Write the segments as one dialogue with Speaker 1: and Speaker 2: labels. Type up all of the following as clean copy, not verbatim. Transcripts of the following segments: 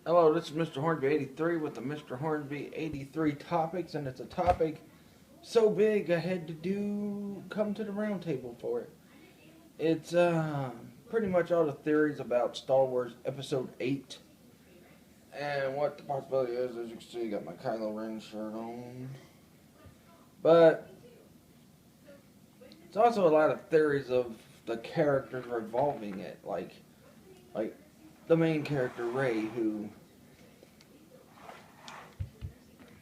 Speaker 1: Hello, this is Mr. Hornby 83 with the Mr. Hornby 83 topics, and it's a topic so big I had to come to the round table for it. It's pretty much all the theories about Star Wars Episode 8 and what the possibility is. As you can see, I got my Kylo Ren shirt on. But it's also a lot of theories of the characters revolving it, like the main character Rey, who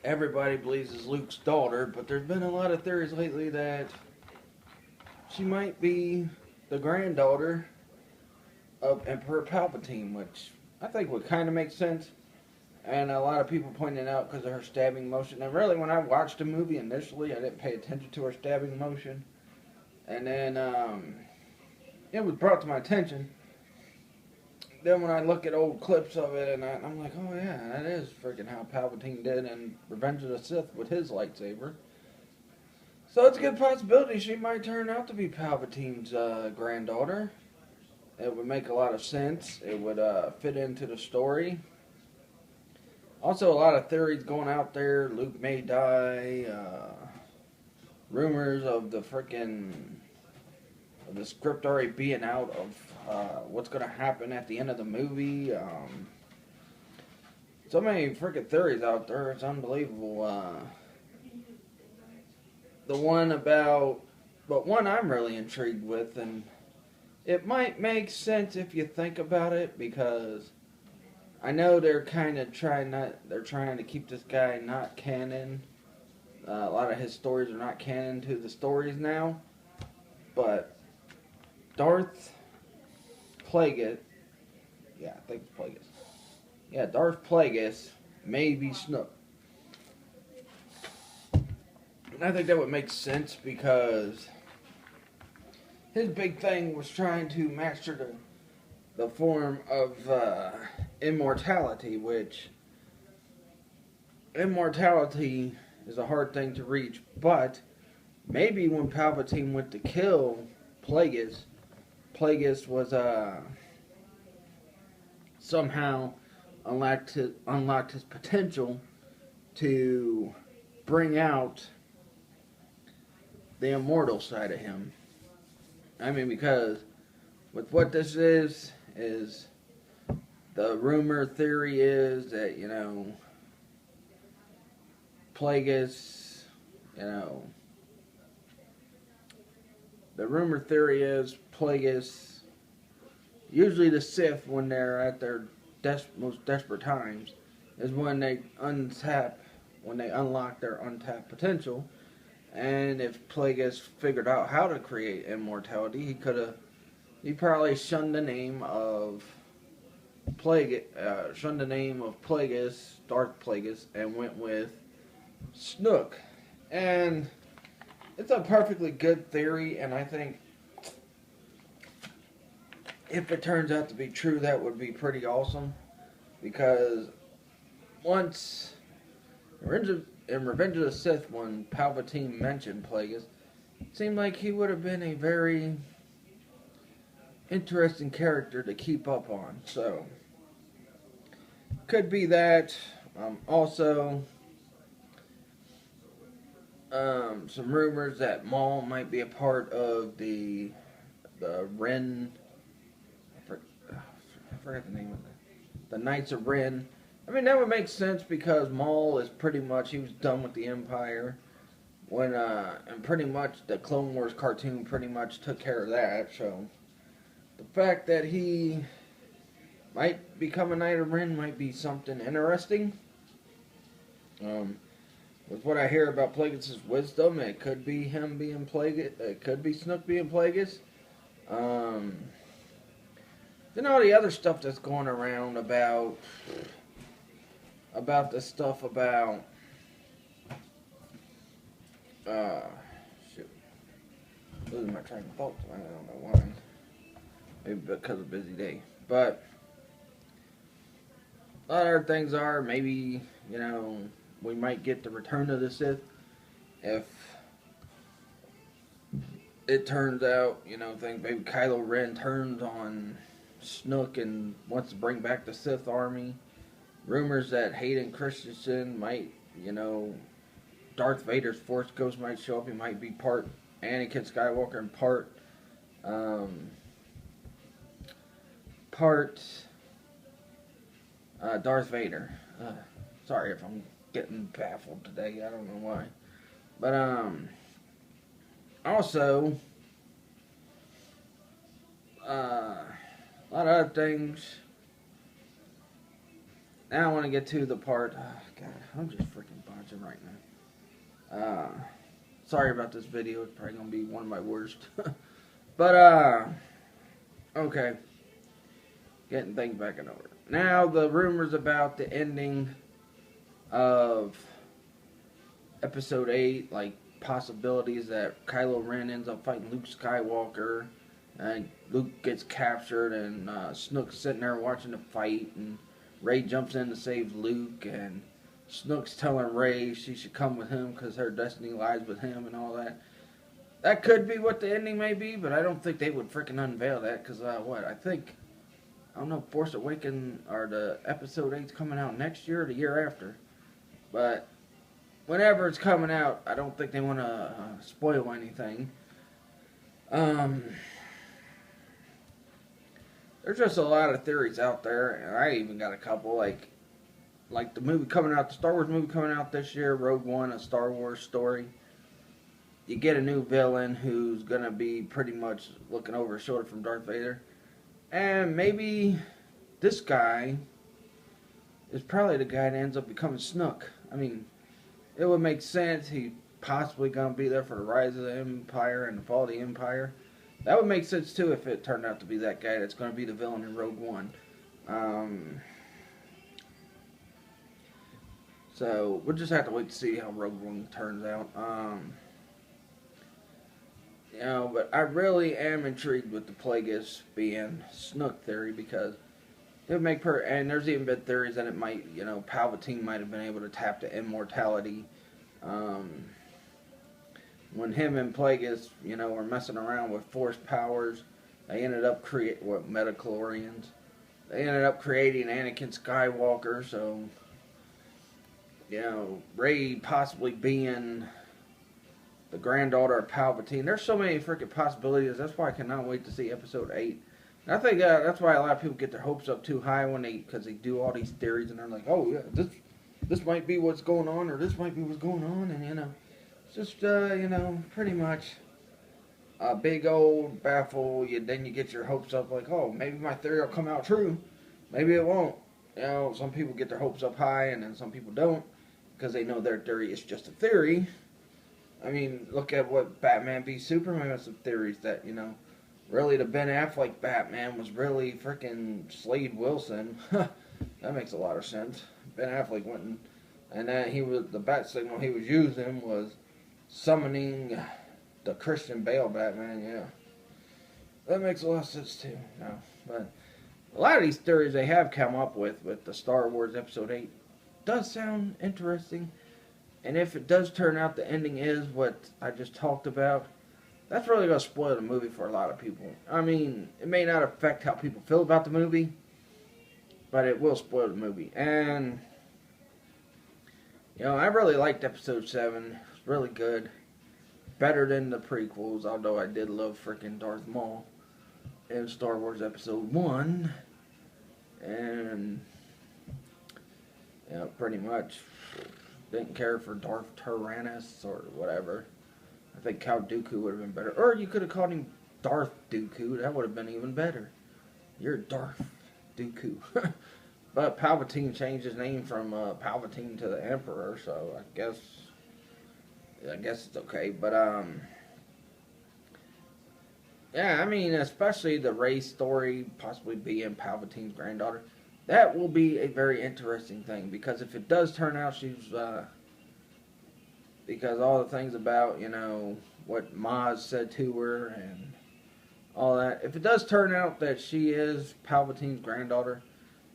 Speaker 1: everybody believes is Luke's daughter, but there's been a lot of theories lately that she might be the granddaughter of Emperor Palpatine, which I think would kind of make sense. And a lot of people pointing out because of her stabbing motion. And really, when I watched the movie initially, I didn't pay attention to her stabbing motion. And then it was brought to my attention. Then when I look at old clips of it, and I'm like, oh yeah, that is freaking how Palpatine did in Revenge of the Sith with his lightsaber. So it's a good possibility she might turn out to be Palpatine's granddaughter. It would make a lot of sense. It would fit into the story. Also, a lot of theories going out there. Luke may die. Rumors of the script already being out of what's going to happen at the end of the movie. So many freaking theories out there. It's unbelievable. But one I'm really intrigued with, and it might make sense if you think about it, because I know they're kind of trying to keep this guy not canon. A lot of his stories are not canon to the stories now, but Darth Plagueis, yeah, I think it's Plagueis. Yeah, Darth Plagueis may be Snoke. And I think that would make sense because his big thing was trying to master the form of immortality, which immortality is a hard thing to reach, but maybe when Palpatine went to kill Plagueis was somehow unlocked his potential to bring out the immortal side of him. I mean, because with what this is the rumor theory is that, Plagueis, the rumor theory is Plagueis, usually the Sith, when they're at their most desperate times, is when they unlock their untapped potential. And if Plagueis figured out how to create immortality, he probably shunned the name of Plagueis, Darth Plagueis, and went with Snook. And it's a perfectly good theory, and I think if it turns out to be true, that would be pretty awesome. Because once in Revenge of the Sith, when Palpatine mentioned Plagueis, it seemed like he would have been a very interesting character to keep up on. So, could be that. Also, some rumors that Maul might be a part of the Ren. I forgot the name of it. The Knights of Ren. I mean, that would make sense because Maul is he was done with the Empire and pretty much the Clone Wars cartoon pretty much took care of that. So the fact that he might become a Knight of Ren might be something interesting. With what I hear about Plagueis' wisdom, it could be him being Plagueis. It could be Snook being Plagueis. Then all the other stuff that's going around about the stuff about losing my train of thought. I don't know why. Maybe because of a busy day. But a lot of other things are maybe, we might get the Return of the Sith if it turns out, you know, think maybe Kylo Ren turns on Snoke and wants to bring back the Sith army. Rumors that Hayden Christensen might, you know, Darth Vader's Force Ghost might show up. He might be part Anakin Skywalker and um, part Darth Vader. Sorry if I'm getting baffled today. I don't know why. But also a lot of other things. Now I want to get to the part. Oh, God, I'm just freaking botching right now. Sorry about this video. It's probably gonna be one of my worst. But okay, getting things back in order. Now the rumors about the ending of Episode 8, like possibilities that Kylo Ren ends up fighting Luke Skywalker, and Luke gets captured, and Snook's sitting there watching the fight, and Rey jumps in to save Luke, and Snook's telling Rey she should come with him because her destiny lies with him and all that. That could be what the ending may be, but I don't think they would freaking unveil that because, I don't know, Force Awakens or the Episode 8's coming out next year or the year after. But whenever it's coming out, I don't think they want to spoil anything. There's just a lot of theories out there, and I even got a couple, like the movie coming out, the Star Wars movie coming out this year, Rogue One, a Star Wars story. You get a new villain who's going to be pretty much looking over his shoulder from Darth Vader. And maybe this guy is probably the guy that ends up becoming Snook. I mean, it would make sense. He's possibly going to be there for the rise of the Empire and the fall of the Empire. That would make sense, too, if it turned out to be that guy that's going to be the villain in Rogue One. So, we'll just have to wait to see how Rogue One turns out. You know, but I really am intrigued with the Plagueis being Snook theory, because it would make and there's even been theories that it might, you know, Palpatine might have been able to tap to immortality. When him and Plagueis, you know, were messing around with Force powers, they ended up creating, Metachlorians? They ended up creating Anakin Skywalker, so, you know, Rey possibly being the granddaughter of Palpatine. There's so many freaking possibilities. That's why I cannot wait to see Episode 8. And I think that's why a lot of people get their hopes up too high because they do all these theories, and they're like, oh yeah, this might be what's going on, or this might be what's going on, and you know, it's just you know, pretty much a big old baffle. Then you get your hopes up, like, oh, maybe my theory will come out true, maybe it won't. You know, some people get their hopes up high, and then some people don't, because they know their theory is just a theory. I mean, look at what Batman v Superman has some theories that, you know, really the Ben Affleck Batman was really freaking Slade Wilson. That makes a lot of sense. Ben Affleck went and then the bat signal he was using was summoning the Christian Bale Batman, yeah. That makes a lot of sense too. No, but a lot of these theories they have come up with the Star Wars Episode 8 does sound interesting. And if it does turn out the ending is what I just talked about, that's really going to spoil the movie for a lot of people. I mean, it may not affect how people feel about the movie, but it will spoil the movie. And, you know, I really liked Episode 7. It was really good. Better than the prequels, although I did love freaking Darth Maul in Star Wars Episode 1. And, you know, pretty much didn't care for Darth Tyrannus or whatever. I think Count Dooku would have been better. Or you could have called him Darth Dooku. That would have been even better. You're Darth Dooku. But Palpatine changed his name from Palpatine to the Emperor, so I guess it's okay. But yeah, I mean, especially the Rey story possibly being Palpatine's granddaughter. That will be a very interesting thing, because if it does turn out she's, because all the things about, you know, what Maz said to her and all that, if it does turn out that she is Palpatine's granddaughter,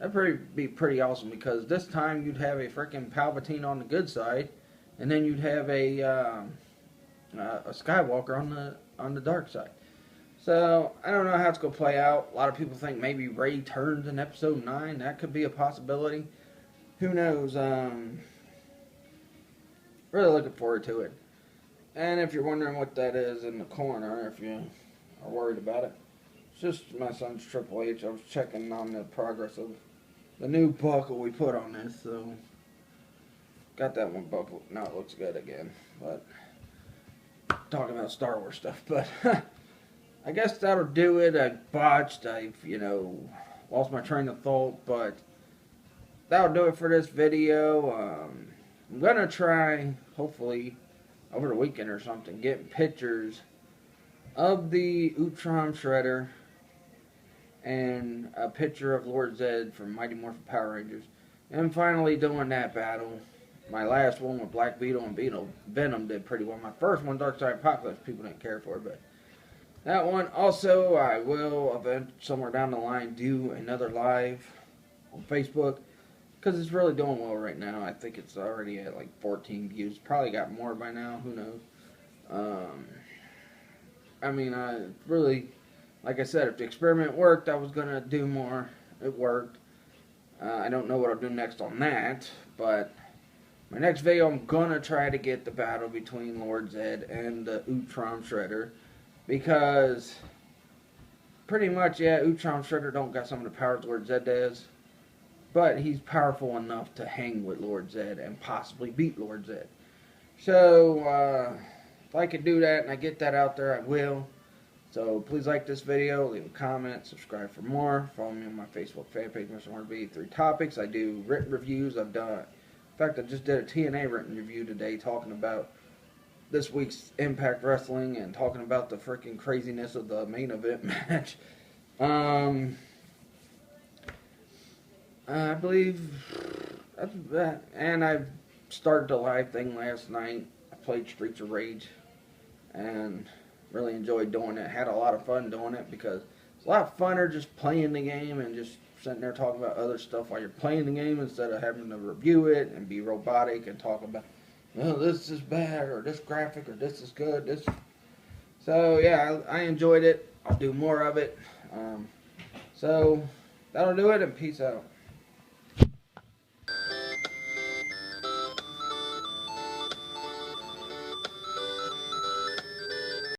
Speaker 1: that'd be pretty awesome, because this time you'd have a freaking Palpatine on the good side, and then you'd have a a Skywalker on the dark side. So I don't know how it's gonna play out. A lot of people think maybe Rey turns in Episode 9. That could be a possibility. Who knows? Really looking forward to it. And if you're wondering what that is in the corner, if you are worried about it, it's just my son's Triple H. I was checking on the progress of the new buckle we put on this, so got that one buckle. Now it looks good again. But talking about Star Wars stuff, but I guess that'll do it. I botched. I've lost my train of thought, but that'll do it for this video. I'm gonna try, hopefully, over the weekend or something, getting pictures of the Utrom Shredder and a picture of Lord Zed from Mighty Morphin Power Rangers, and finally doing that battle. My last one with Black Beetle and Venom did pretty well. My first one, Darkside Apocalypse, people didn't care for, but that one also, I will somewhere down the line do another live on Facebook, because it's really doing well right now. I think it's already at like 14 views. Probably got more by now. Who knows? I mean, I really, like I said, if the experiment worked, I was going to do more. It worked. I don't know what I'll do next on that, but my next video, I'm going to try to get the battle between Lord Zed and the Utrom Shredder, because pretty much, yeah, Utrom Shredder don't got some of the powers Lord Zed does, but he's powerful enough to hang with Lord Zed and possibly beat Lord Zed. So, if I could do that and I get that out there, I will. So, please like this video, leave a comment, subscribe for more. Follow me on my Facebook fan page, Mr. Hornby. 3 topics. I do written reviews. In fact, I just did a TNA written review today talking about this week's Impact Wrestling and talking about the freaking craziness of the main event match. I believe that's that. And I started the live thing last night. I played Streets of Rage and really enjoyed doing it. Had a lot of fun doing it because it's a lot funner just playing the game and just sitting there talking about other stuff while you're playing the game instead of having to review it and be robotic and talk about, well, this is bad or this graphic or this is good. So yeah, I enjoyed it. I'll do more of it. So that'll do it, and peace out.